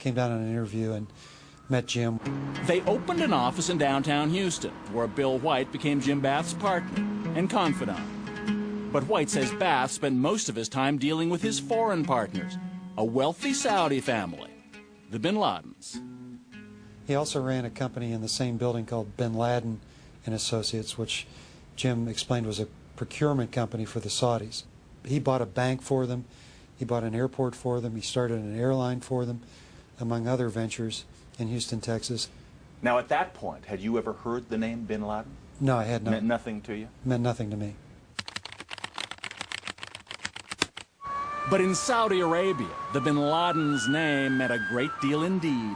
came down on an interview and met Jim. They opened an office in downtown Houston, where Bill White became Jim Bath's partner and confidant. But White says Bath spent most of his time dealing with his foreign partners, a wealthy Saudi family, the Bin Ladens. He also ran a company in the same building called Bin Laden and Associates, which Jim explained was a procurement company for the Saudis. He bought a bank for them, he bought an airport for them, he started an airline for them, among other ventures in Houston, Texas. Now, at that point, had you ever heard the name Bin Laden? No, I had not. Meant nothing to you? Meant nothing to me. But in Saudi Arabia, the Bin Laden's name meant a great deal indeed.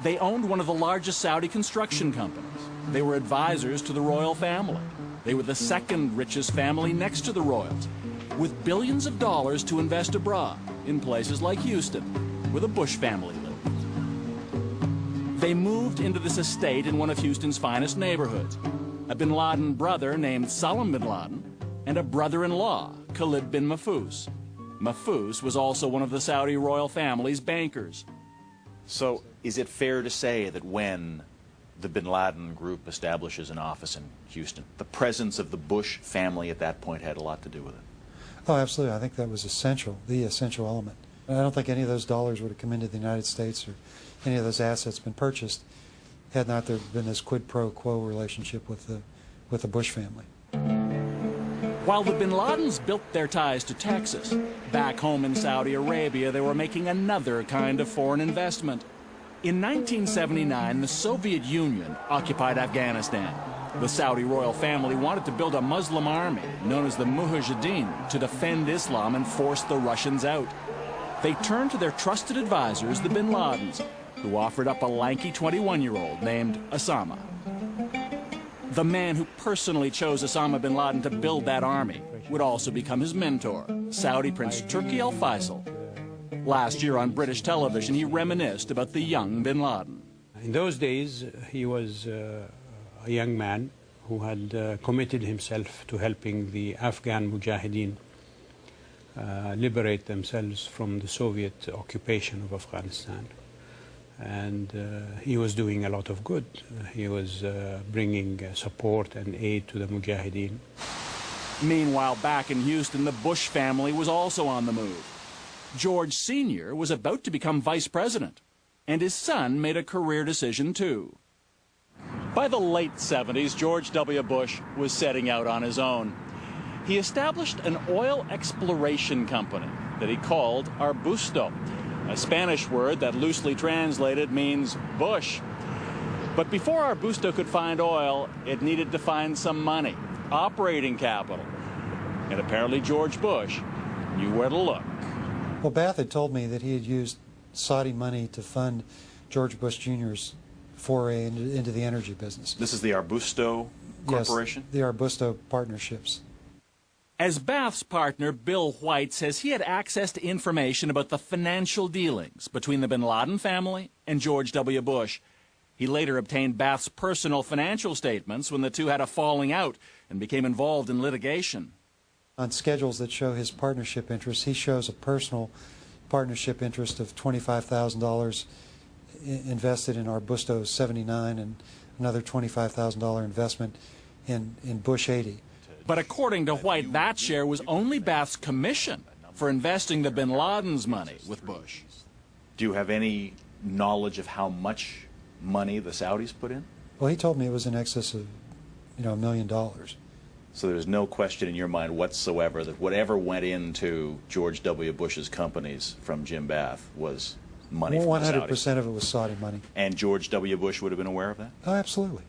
They owned one of the largest Saudi construction companies. They were advisors to the royal family. They were the second richest family next to the royals, with billions of dollars to invest abroad in places like Houston, where the Bush family lived. They moved into this estate in one of Houston's finest neighborhoods. A Bin Laden brother named Salam Bin Laden and a brother-in-law, Khalid bin Mahfouz. Mahfouz was also one of the Saudi royal family's bankers. So, is it fair to say that when the Bin Laden group establishes an office in Houston, the presence of the Bush family at that point had a lot to do with it? Oh, absolutely. I think that was essential, the essential element. I don't think any of those dollars would have come into the United States or any of those assets been purchased had not there been this quid pro quo relationship with the Bush family. While the Bin Ladens built their ties to Texas, back home in Saudi Arabia, they were making another kind of foreign investment. In 1979, the Soviet Union occupied Afghanistan. The Saudi royal family wanted to build a Muslim army, known as the Mujahideen, to defend Islam and force the Russians out. They turned to their trusted advisors, the Bin Ladens, who offered up a lanky 21-year-old named Osama. The man who personally chose Osama bin Laden to build that army would also become his mentor, Saudi Prince Turki Al Faisal. Last year on British television, he reminisced about the young bin Laden. In those days, he was a young man who had committed himself to helping the Afghan Mujahideen liberate themselves from the Soviet occupation of Afghanistan. And he was doing a lot of good. He was bringing support and aid to the Mujahideen. Meanwhile, back in Houston, the Bush family was also on the move. George Sr. was about to become vice president, and his son made a career decision too. By the late 70s, George W. Bush was setting out on his own. He established an oil exploration company that he called Arbusto, a Spanish word that loosely translated means bush. But before Arbusto could find oil, it needed to find some money, operating capital. And apparently George Bush knew where to look. Well, Bath had told me that he had used Saudi money to fund George Bush Jr.'s foray into the energy business. This is the Arbusto Corporation? Yes, the Arbusto Partnerships. As Bath's partner, Bill White, says he had access to information about the financial dealings between the Bin Laden family and George W. Bush. He later obtained Bath's personal financial statements when the two had a falling out and became involved in litigation. On schedules that show his partnership interests, he shows a personal partnership interest of $25,000 invested in Arbusto 79 and another $25,000 investment in Bush 80. But according to White, that share was only Bath's commission for investing the Bin Laden's money with Bush. Do you have any knowledge of how much money the Saudis put in? Well, he told me it was in excess of, $1 million. So there's no question in your mind whatsoever that whatever went into George W. Bush's companies from Jim Bath was money from the Saudis. 100% of it was Saudi money. And George W. Bush would have been aware of that? Oh, absolutely.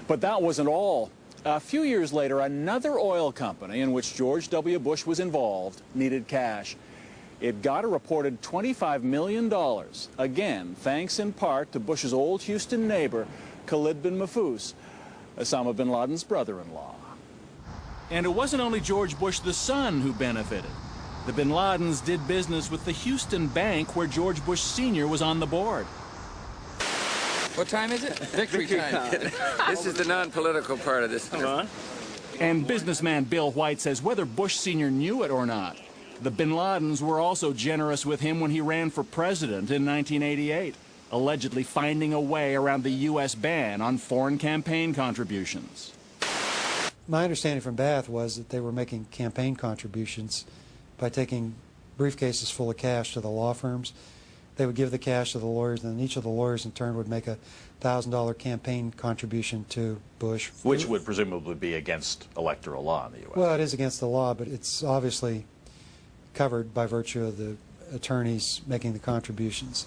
But that wasn't all. A few years later, another oil company in which George W. Bush was involved needed cash. It got a reported $25 million, again, thanks in part to Bush's old Houston neighbor, Khalid bin Mahfouz, Osama bin Laden's brother-in-law. And it wasn't only George Bush the son who benefited. The Bin Ladens did business with the Houston bank where George Bush Sr. was on the board. What time is it? Victory time. This is the non-political part of this. And businessman Bill White says whether Bush Sr. knew it or not, The bin Ladens were also generous with him when he ran for president in 1988, allegedly finding a way around the U.S. ban on foreign campaign contributions. My understanding from Bath was that they were making campaign contributions by taking briefcases full of cash to the law firms. They would give the cash to the lawyers, and then each of the lawyers in turn would make a $1,000 campaign contribution to Bush. Which would presumably be against electoral law in the U.S. Well, it is against the law, but it's obviously covered by virtue of the attorneys making the contributions.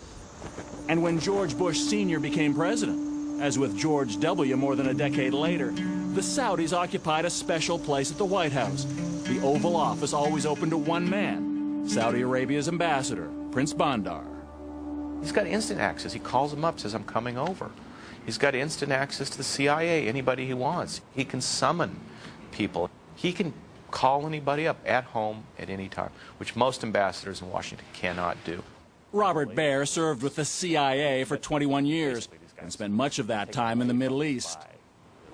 And when George Bush Sr. became president, as with George W. more than a decade later, the Saudis occupied a special place at the White House. The Oval Office always open to one man, Saudi Arabia's ambassador, Prince Bandar. He's got instant access. He calls them up, says, I'm coming over. He's got instant access to the CIA, anybody he wants. He can summon people. He can call anybody up at home at any time, which most ambassadors in Washington cannot do. Robert Baer served with the CIA for 21 years and spent much of that time in the Middle East.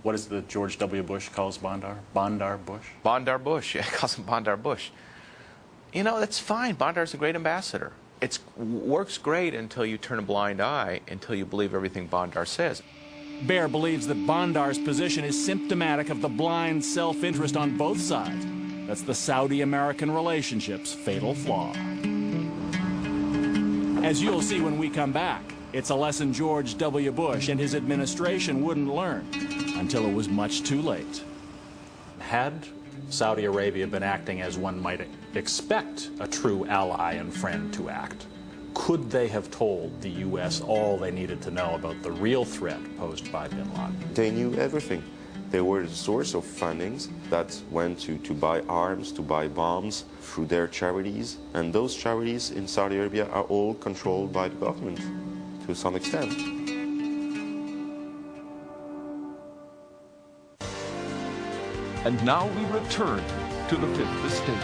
What is the George W. Bush calls Bandar? Bandar Bush? Bandar Bush, yeah, he calls him Bandar Bush. You know, that's fine. Bandar's a great ambassador. It works great until you turn a blind eye, until you believe everything Bandar says. Baer believes that Bandar's position is symptomatic of the blind self-interest on both sides. That's the Saudi-American relationship's fatal flaw. As you'll see when we come back, it's a lesson George W. Bush and his administration wouldn't learn until it was much too late. Had Saudi Arabia been acting as one might expect a true ally and friend to act, could they have told the U.S. all they needed to know about the real threat posed by bin Laden? They knew everything. They were the source of fundings that went to buy arms, to buy bombs through their charities. And those charities in Saudi Arabia are all controlled by the government to some extent. And now we return to the Fifth Estate.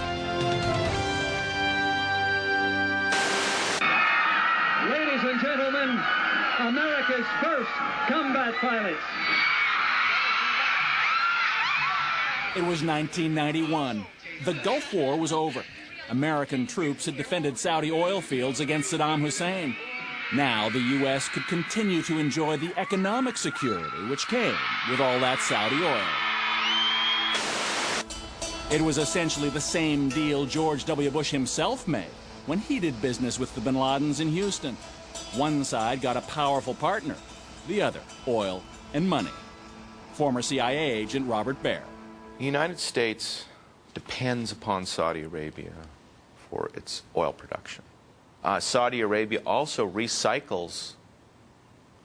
Ladies and gentlemen, America's first combat pilots. It was 1991. The Gulf War was over. American troops had defended Saudi oil fields against Saddam Hussein. Now the U.S. could continue to enjoy the economic security which came with all that Saudi oil. It was essentially the same deal George W. Bush himself made when he did business with the bin Ladens in Houston. One side got a powerful partner, the other, oil and money. Former CIA agent Robert Baer. The United States depends upon Saudi Arabia for its oil production. Saudi Arabia also recycles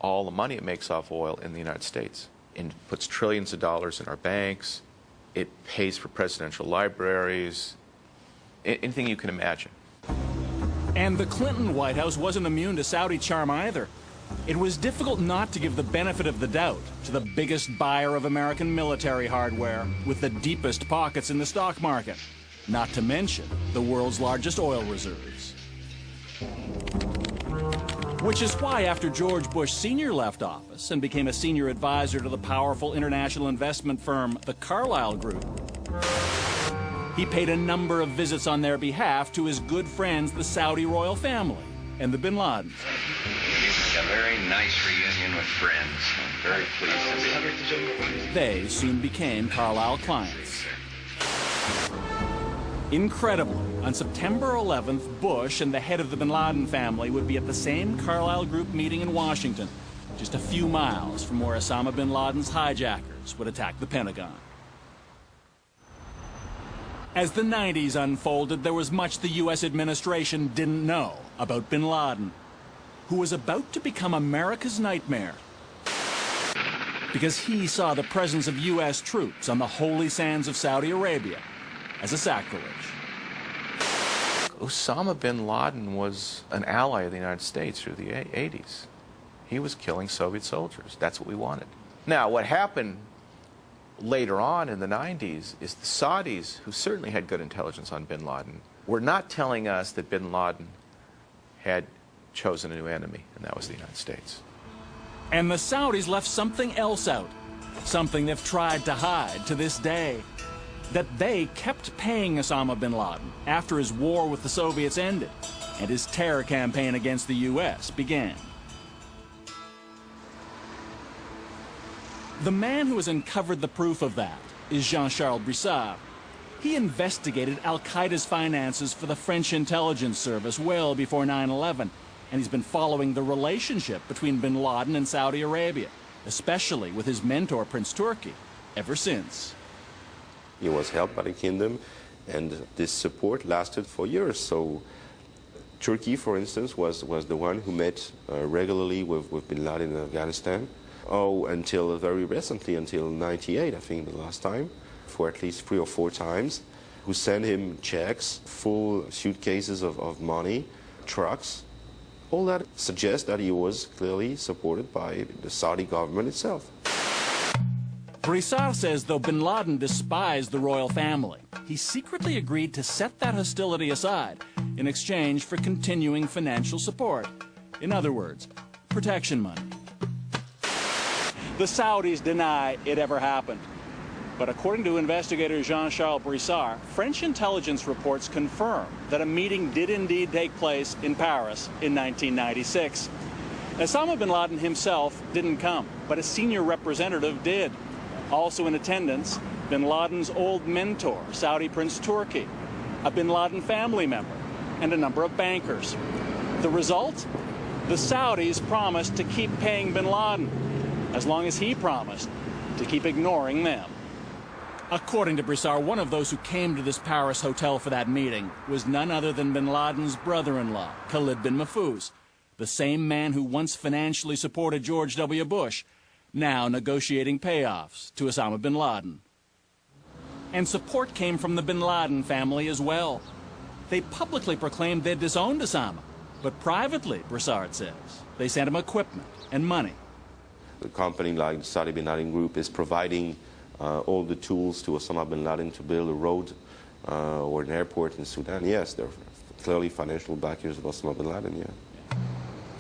all the money it makes off oil in the United States and puts trillions of dollars in our banks. It pays for presidential libraries, anything you can imagine. And the Clinton White House wasn't immune to Saudi charm either. It was difficult not to give the benefit of the doubt to the biggest buyer of American military hardware with the deepest pockets in the stock market, not to mention the world's largest oil reserves. Which is why after George Bush Sr. left office and became a senior advisor to the powerful international investment firm, the Carlyle Group, he paid a number of visits on their behalf to his good friends, the Saudi royal family and the bin Ladens. A very nice reunion with friends. I'm very pleased to be here. They soon became Carlyle clients. Incredibly, on September 11th, Bush and the head of the bin Laden family would be at the same Carlyle Group meeting in Washington, just a few miles from where Osama bin Laden's hijackers would attack the Pentagon. As the 90s unfolded, there was much the U.S. administration didn't know about bin Laden, who was about to become America's nightmare because he saw the presence of U.S. troops on the holy sands of Saudi Arabia as a sacrilege. Osama bin Laden was an ally of the United States through the 80s. He was killing Soviet soldiers. That's what we wanted. Now, what happened later on in the 90s is the Saudis, who certainly had good intelligence on bin Laden, were not telling us that bin Laden had chosen a new enemy, and that was the United States. And the Saudis left something else out, something they've tried to hide to this day. that they kept paying Osama bin Laden after his war with the Soviets ended and his terror campaign against the U.S. began. The man who has uncovered the proof of that is Jean-Charles Brissard. He investigated al-Qaeda's finances for the French intelligence service well before 9/11, and he's been following the relationship between bin Laden and Saudi Arabia, especially with his mentor, Prince Turki, ever since. He was helped by the kingdom, and this support lasted for years. So Turkey, for instance, was the one who met regularly with bin Laden in Afghanistan. Oh, until very recently, until '98, I think the last time, for at least 3 or 4 times, who sent him checks, full suitcases of money, trucks. All that suggests that he was clearly supported by the Saudi government itself. Brissard says though bin Laden despised the royal family, he secretly agreed to set that hostility aside in exchange for continuing financial support. In other words, protection money. The Saudis deny it ever happened. But according to investigator Jean-Charles Brissard, French intelligence reports confirm that a meeting did indeed take place in Paris in 1996. Osama bin Laden himself didn't come, but a senior representative did. Also in attendance, bin Laden's old mentor, Saudi Prince Turki, a bin Laden family member, and a number of bankers. The result? The Saudis promised to keep paying bin Laden, as long as he promised to keep ignoring them. According to Brissard, one of those who came to this Paris hotel for that meeting was none other than bin Laden's brother-in-law, Khalid bin Mahfouz, the same man who once financially supported George W. Bush, now negotiating payoffs to Osama bin Laden. And support came from the bin Laden family as well. They publicly proclaimed they'd disowned Osama, but privately, Brissard says, they sent him equipment and money. A company like the Saudi bin Laden Group is providing all the tools to Osama bin Laden to build a road or an airport in Sudan. Yes, they're clearly financial backers of Osama bin Laden, yeah.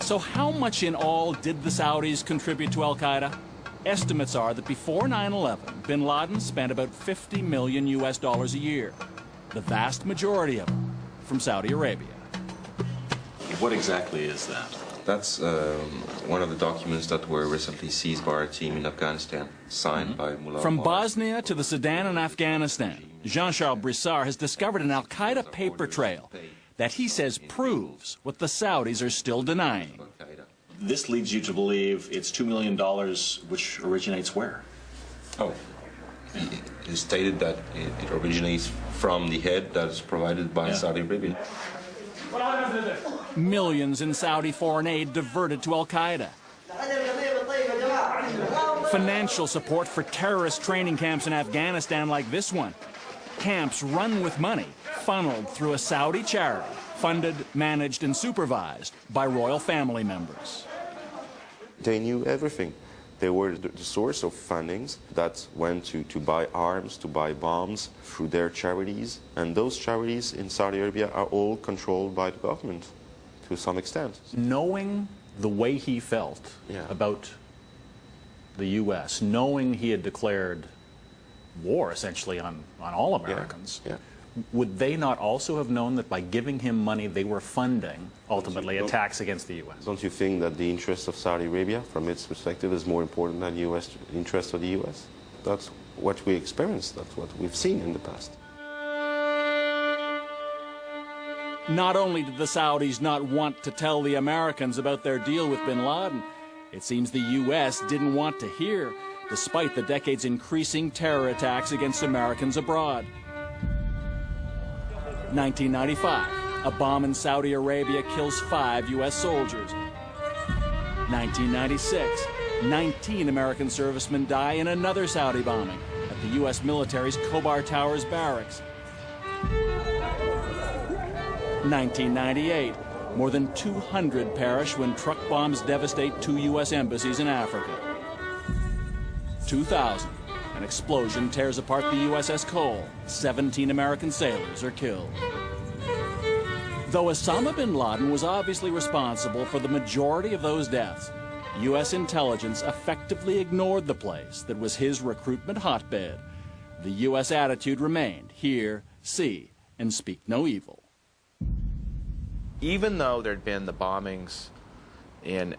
So how much in all did the Saudis contribute to al-Qaeda? Estimates are that before 9/11, bin Laden spent about $50 million a year, the vast majority of it from Saudi Arabia. What exactly is that? That's one of the documents that were recently seized by our team in Afghanistan, signed by Mullah From Omar. Bosnia to the Sudan and Afghanistan, Jean-Charles Brissard has discovered an al-Qaeda paper trail that he says proves what the Saudis are still denying. This leads you to believe it's $2 million, which originates where? Oh, it stated that it originates from the head that is provided by Saudi Arabia. Millions in Saudi foreign aid diverted to al-Qaeda. Financial support for terrorist training camps in Afghanistan like this one. Camps run with money funneled through a Saudi charity, funded, managed, and supervised by royal family members. They knew everything. They were the source of fundings that went to buy arms, to buy bombs through their charities. And those charities in Saudi Arabia are all controlled by the government to some extent. Knowing the way he felt about the U.S., knowing he had declared war essentially on all Americans, would they not also have known that by giving him money they were funding, ultimately, attacks against the U.S.? Don't you think that the interest of Saudi Arabia, from its perspective, is more important than the U.S. interest of the U.S.? That's what we experienced. That's what we've seen in the past. Not only did the Saudis not want to tell the Americans about their deal with bin Laden, it seems the U.S. didn't want to hear, despite the decade's increasing terror attacks against Americans abroad. 1995, a bomb in Saudi Arabia kills 5 U.S. soldiers. 1996, 19 American servicemen die in another Saudi bombing at the U.S. military's Khobar Towers barracks. 1998, more than 200 perish when truck bombs devastate 2 U.S. embassies in Africa. 2000, an explosion tears apart the USS Cole. 17 American sailors are killed. Though Osama bin Laden was obviously responsible for the majority of those deaths, U.S. intelligence effectively ignored the place that was his recruitment hotbed. The U.S. attitude remained hear, see, and speak no evil. Even though there had been the bombings in